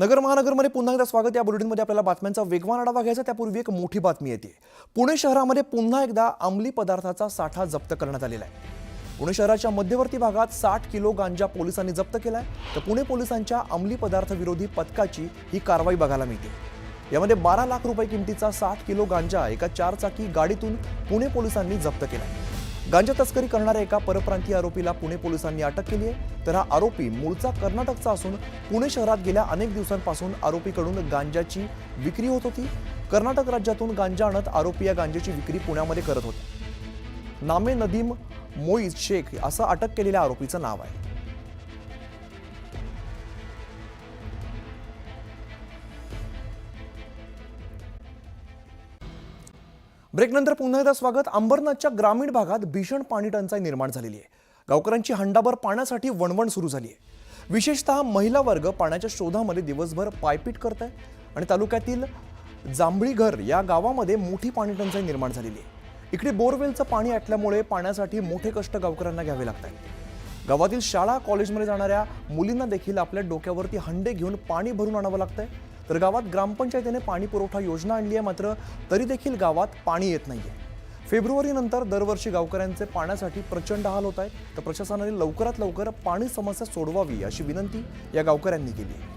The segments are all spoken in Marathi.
नगर महानगरमध्ये पुन्हा एकदा स्वागत। या बुलेटिनमध्ये आपल्याला बातम्यांचा वेगवान आढावा घ्यायचा। त्यापूर्वी एक मोठी बातमी येते। पुणे शहरामध्ये पुन्हा एकदा अंमली पदार्थाचा साठा जप्त करण्यात आलेला आहे। पुणे शहराच्या मध्यवर्ती भागात 60 किलो गांजा पोलिसांनी जप्त केलाय। तर पुणे पोलिसांच्या अंमली पदार्थ विरोधी पथकाची ही कारवाई बघायला मिळते। यामध्ये 12 लाख रुपये किमतीचा 60 किलो गांजा एका 4 चाकी गाडीतून पुणे पोलिसांनी जप्त केलाय। गांजा तस्करी करणाऱ्या एका परप्रांतीय आरोपीला पुणे पोलिसांनी अटक केली आहे। तर हा आरोपी मूळचा कर्नाटकचा असून पुणे शहरात गेल्या अनेक दिवसांपासून आरोपीकडून गांजाची विक्री होत होती। कर्नाटक राज्यातून गांजा आणत आरोपी या गांजाची विक्री पुण्यामध्ये करत होता। नामे नदीम मोईज शेख असं अटक केलेल्या आरोपीचं नाव आहे। ब्रेकनंतर पुन्हा एकदा स्वागत। अंबरनाथच्या ग्रामीण भागात भीषण पाणी टंचाई निर्माण झालेली आहे। गावकऱ्यांची हंडाभर पाण्यासाठी वणवण सुरू झाली आहे। विशेषतः महिला वर्ग पाण्याच्या शोधामध्ये दिवसभर पायपीट करत आहे आणि तालुक्यातील जांभळीघर या गावामध्ये मोठी पाणी टंचाई निर्माण झालेली आहे। इकडे बोरवेलचं पाणी आटल्यामुळे पाण्यासाठी मोठे कष्ट गावकऱ्यांना घ्यावे लागतात। गावातील शाळा कॉलेजमध्ये जाणाऱ्या मुलींना देखील आपल्या डोक्यावरती हंडे घेऊन पाणी भरून आणावं लागतंय। तर गावात ग्रामपंचायतीने पाणी पुरवठा योजना आणली आहे, मात्र तरी देखील गावात पाणी येत नाहीये। फेब्रुवारीनंतर दरवर्षी गावकऱ्यांचे पाण्यासाठी प्रचंड हाल होत आहेत। तर प्रशासनाने लवकरात लवकर पाणी समस्या सोडवावी अशी विनंती या गावकऱ्यांनी केली आहे।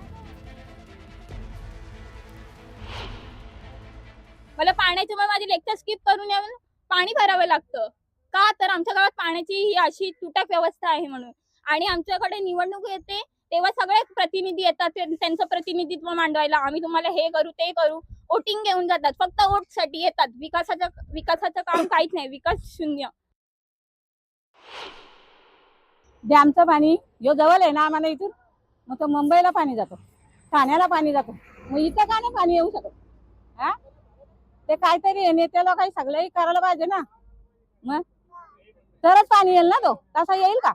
मला पाण्याची माझी लेक्चर स्किप करून येऊन पाणी भरावं लागतं का? तर आमच्या गावात पाण्याची ही अशी तुटक व्यवस्था आहे म्हणून। आणि आमच्याकडे निवडणूक येते तेव्हा सगळे प्रतिनिधी येतात, त्यांचं प्रतिनिधित्व मांडवायला। आम्ही तुम्हाला हे करू ते करू, वोटिंग घेऊन जातात, फक्त वोटसाठी येतात। विकासाचं काम काहीच नाही, विकास शून्य। डॅमचं पाणी जो जवळ आहे ना आम्हाला इथून, मग तो मुंबईला पाणी जातो, ठाण्याला पाणी जातो, मग इथं का नाही पाणी येऊ शकत? हा, ते काहीतरी नेत्याला काही सगळंही करायला पाहिजे ना, मग तरच पाणी येईल ना। तो तसा येईल का?